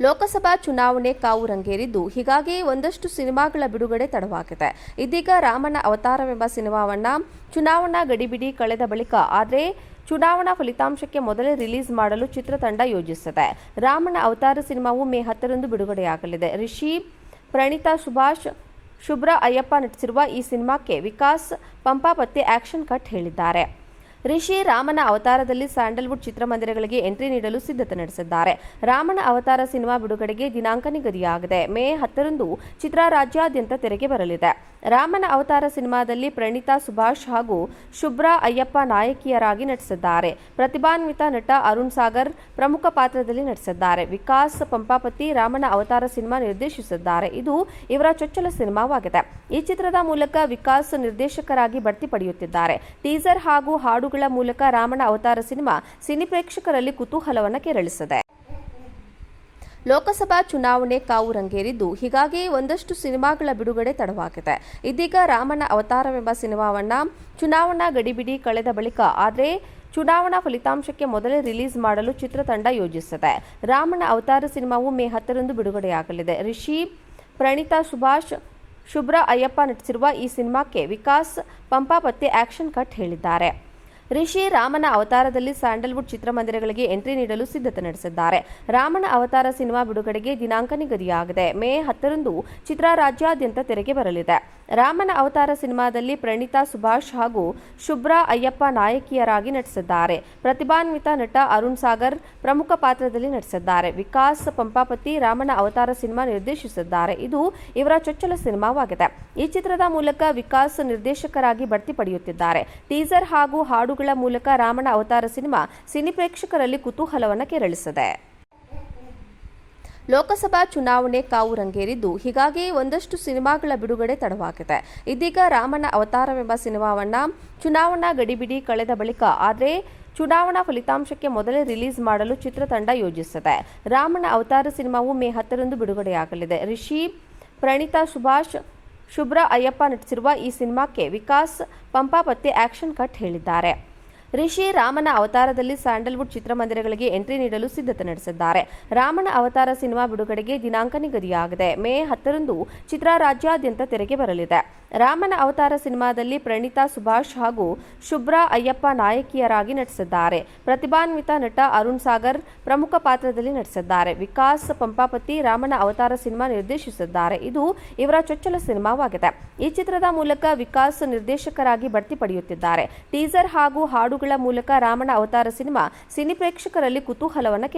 ಲೋಕಸಭಾ ಚುನಾವಣೆ ಕಾವು ರಂಗೇರಿದ್ದು, ಹೀಗಾಗಿ ಒಂದಷ್ಟು ಸಿನಿಮಾಗಳ ಬಿಡುಗಡೆ ತಡವಾಗಿದೆ. ಇದೀಗ ರಾಮನ ಅವತಾರವೆಂಬ ಸಿನಿಮಾವನ್ನ ಚುನಾವಣಾ ಗಡಿಬಿಡಿ ಕಳೆದ ಬಳಿಕ, ಆದರೆ ಚುನಾವಣಾ ಫಲಿತಾಂಶಕ್ಕೆ ಮೊದಲೇ ರಿಲೀಸ್ ಮಾಡಲು ಚಿತ್ರತಂಡ ಯೋಜಿಸಿದೆ. ರಾಮನ ಅವತಾರ ಸಿನಿಮಾವು ಮೇ 10ರಂದು ಬಿಡುಗಡೆಯಾಗಲಿದೆ. ರಿಷಿ, ಪ್ರಣೀತಾ ಸುಭಾಷ್, ಶುಭ್ರಾ ಅಯ್ಯಪ್ಪ ನಟಿಸಿರುವ ಈ ಸಿನಿಮಾಕ್ಕೆ ವಿಕಾಸ್ ಪಂಪಾಪತಿ ಆಕ್ಷನ್ ಕಟ್ ಹೇಳಿದ್ದಾರೆ. ರಿಷಿ ರಾಮನ ಅವತಾರದಲ್ಲಿ ಸ್ಯಾಂಡಲ್ವುಡ್ ಚಿತ್ರಮಂದಿರಗಳಿಗೆ ಎಂಟ್ರಿ ನೀಡಲು ಸಿದ್ಧತೆ ನಡೆಸಿದ್ದಾರೆ. ರಾಮನ ಅವತಾರ ಸಿನಿಮಾ ಬಿಡುಗಡೆಗೆ ದಿನಾಂಕ ನಿಗದಿಯಾಗಿದೆ. ಮೇ 10ರಂದು ಚಿತ್ರ ರಾಜ್ಯಾದ್ಯಂತ ತೆರೆಗೆ ಬರಲಿದೆ. ರಾಮನ ಅವತಾರ ಸಿನಿಮಾದಲ್ಲಿ ಪ್ರಣೀತಾ ಸುಭಾಷ್ ಹಾಗೂ ಶುಭ್ರಾ ಅಯ್ಯಪ್ಪ ನಾಯಕಿಯರಾಗಿ ನಟಿಸಿದ್ದಾರೆ. ಪ್ರತಿಭಾನ್ವಿತ ನಟ ಅರುಣ್ ಸಾಗರ್ ಪ್ರಮುಖ ಪಾತ್ರದಲ್ಲಿ ನಟಿಸಿದ್ದಾರೆ. ವಿಕಾಸ್ ಪಂಪಾಪತಿ ರಾಮನ ಅವತಾರ ಸಿನಿಮಾ ನಿರ್ದೇಶಿಸಿದ್ದಾರೆ. ಇದು ಇವರ ಚೊಚ್ಚಲ ಸಿನಿಮಾವಾಗಿದೆ. ಈ ಚಿತ್ರದ ಮೂಲಕ ವಿಕಾಸ್ ನಿರ್ದೇಶಕರಾಗಿ ಬಡ್ತಿ ಪಡೆಯುತ್ತಿದ್ದಾರೆ. ಟೀಸರ್ ಹಾಗೂ ಹಾಡುಗಳ ಮೂಲಕ ರಾಮನ ಅವತಾರ ಸಿನಿಮಾ ಸಿನಿ ಪ್ರೇಕ್ಷಕರಲ್ಲಿ ಕುತೂಹಲವನ್ನು ಕೆರಳಿಸಿದೆ. ಲೋಕಸಭಾ ಚುನಾವಣೆ ಕಾವು ರಂಗೇರಿದ್ದು, ಹೀಗಾಗಿ ಒಂದಷ್ಟು ಸಿನಿಮಾಗಳ ಬಿಡುಗಡೆ ತಡವಾಗಿದೆ. ಇದೀಗ ರಾಮನ ಅವತಾರವೆಂಬ ಸಿನಿಮಾವನ್ನ ಚುನಾವಣಾ ಗಡಿಬಿಡಿ ಕಳೆದ ಬಳಿಕ, ಆದರೆ ಚುನಾವಣಾ ಫಲಿತಾಂಶಕ್ಕೆ ಮೊದಲೇ ರಿಲೀಸ್ ಮಾಡಲು ಚಿತ್ರತಂಡ ಯೋಜಿಸಿದೆ. ರಾಮನ ಅವತಾರ ಸಿನಿಮಾವು ಮೇ 10ರಂದು ಬಿಡುಗಡೆಯಾಗಲಿದೆ. ರಿಷಿ, ಪ್ರಣೀತಾ ಸುಭಾಷ್, ಶುಭ್ರಾ ಅಯ್ಯಪ್ಪ ನಟಿಸಿರುವ ಈ ಸಿನಿಮಾಕ್ಕೆ ವಿಕಾಸ್ ಪಂಪಾಪತಿ ಆಕ್ಷನ್ ಕಟ್ ಹೇಳಿದ್ದಾರೆ. ರಿಷಿ ರಾಮನ ಅವತಾರದಲ್ಲಿ ಸ್ಯಾಂಡಲ್ವುಡ್ ಚಿತ್ರಮಂದಿರಗಳಿಗೆ ಎಂಟ್ರಿ ನೀಡಲು ಸಿದ್ಧತೆ ನಡೆಸಿದ್ದಾರೆ. ರಾಮನ ಅವತಾರ ಸಿನಿಮಾ ಬಿಡುಗಡೆಗೆ ದಿನಾಂಕ ನಿಗದಿಯಾಗಿದೆ. ಮೇ 10ರಂದು ಚಿತ್ರ ರಾಜ್ಯಾದ್ಯಂತ ತೆರೆಗೆ ಬರಲಿದೆ. ರಾಮನ ಅವತಾರ ಸಿನಿಮಾದಲ್ಲಿ ಪ್ರಣೀತಾ ಸುಭಾಷ್ ಹಾಗೂ ಶುಭ್ರಾ ಅಯ್ಯಪ್ಪ ನಾಯಕಿಯರಾಗಿ ನಟಿಸಿದ್ದಾರೆ. ಪ್ರತಿಭಾನ್ವಿತ ನಟ ಅರುಣ್ ಸಾಗರ್ ಪ್ರಮುಖ ಪಾತ್ರದಲ್ಲಿ ನಟಿಸಿದ್ದಾರೆ. ವಿಕಾಸ್ ಪಂಪಾಪತಿ ರಾಮನ ಅವತಾರ ಸಿನಿಮಾ ನಿರ್ದೇಶಿಸಿದ್ದಾರೆ. ಇದು ಇವರ ಚೊಚ್ಚಲ ಸಿನಿಮಾವಾಗಿದೆ. ಈ ಚಿತ್ರದ ಮೂಲಕ ವಿಕಾಸ್ ನಿರ್ದೇಶಕರಾಗಿ ಬಡ್ತಿ ಪಡೆಯುತ್ತಿದ್ದಾರೆ. ಟೀಸರ್ ಹಾಗೂ ಹಾಡುಗಳ ಮೂಲಕ ರಾಮನ ಅವತಾರ ಸಿನಿಮಾ ಸಿನಿ ಪ್ರೇಕ್ಷಕರಲ್ಲಿ ಕುತೂಹಲವನ್ನು ಕೆರಳಿಸಿದೆ. ಲೋಕಸಭಾ ಚುನಾವಣೆ ಕಾವು ರಂಗೇರಿದ್ದು, ಹೀಗಾಗಿ ಒಂದಷ್ಟು ಸಿನಿಮಾಗಳ ಬಿಡುಗಡೆ ತಡವಾಗಿದೆ. ಇದೀಗ ರಾಮನ ಅವತಾರವೆಂಬ ಸಿನಿಮಾವನ್ನ ಚುನಾವಣಾ ಗಡಿಬಿಡಿ ಕಳೆದ ಬಳಿಕ, ಆದರೆ ಚುನಾವಣಾ ಫಲಿತಾಂಶಕ್ಕೆ ಮೊದಲೇ ರಿಲೀಸ್ ಮಾಡಲು ಚಿತ್ರತಂಡ ಯೋಜಿಸಿದೆ. ರಾಮನ ಅವತಾರ ಸಿನಿಮಾವು ಮೇ 10ರಂದು ಬಿಡುಗಡೆಯಾಗಲಿದೆ. ರಿಷಿ, ಪ್ರಣೀತಾ ಸುಭಾಷ್, ಶುಭ್ರಾ ಅಯ್ಯಪ್ಪ ನಟಿಸಿರುವ ಈ ಸಿನಿಮಾಕ್ಕೆ ವಿಕಾಸ್ ಪಂಪಾಪತಿ ಆಕ್ಷನ್ ಕಟ್ ಹೇಳಿದ್ದಾರೆ. ರಿಷಿ ರಾಮನ ಅವತಾರದಲ್ಲಿ ಸ್ಯಾಂಡಲ್ವುಡ್ ಚಿತ್ರಮಂದಿರಗಳಿಗೆ ಎಂಟ್ರಿ ನೀಡಲು ಸಿದ್ಧತೆ ನಡೆಸಿದ್ದಾರೆ. ರಾಮನ ಅವತಾರ ಸಿನಿಮಾ ಬಿಡುಗಡೆಗೆ ದಿನಾಂಕ ನಿಗದಿಯಾಗಿದೆ. ಮೇ 10ರಂದು ಚಿತ್ರ ರಾಜ್ಯಾದ್ಯಂತ ತೆರೆಗೆ ಬರಲಿದೆ. ರಾಮನ ಅವತಾರ ಸಿನಿಮಾದಲ್ಲಿ ಪ್ರಣೀತಾ ಸುಭಾಷ್ ಹಾಗೂ ಶುಭ್ರಾ ಅಯ್ಯಪ್ಪ ನಾಯಕಿಯರಾಗಿ ನಟಿಸಿದ್ದಾರೆ. ಪ್ರತಿಭಾನ್ವಿತ ನಟ ಅರುಣ್ ಸಾಗರ್ ಪ್ರಮುಖ ಪಾತ್ರದಲ್ಲಿ ನಟಿಸಿದ್ದಾರೆ. ವಿಕಾಸ್ ಪಂಪಾಪತಿ ರಾಮನ ಅವತಾರ ಸಿನಿಮಾ ನಿರ್ದೇಶಿಸಿದ್ದಾರೆ. ಇದು ಇವರ ಚೊಚ್ಚಲ ಸಿನಿಮಾವಾಗಿದೆ. ಈ ಚಿತ್ರದ ಮೂಲಕ ವಿಕಾಸ್ ನಿರ್ದೇಶಕರಾಗಿ ಬಡ್ತಿ ಪಡೆಯುತ್ತಿದ್ದಾರೆ. ಟೀಸರ್ ಹಾಗೂ ಹಾಡುಗಳ ಮೂಲಕ ರಾಮನ ಅವತಾರ ಸಿನಿಮಾ ಸಿನಿ ಪ್ರೇಕ್ಷಕರಲ್ಲಿ ಕುತೂಹಲವನ್ನು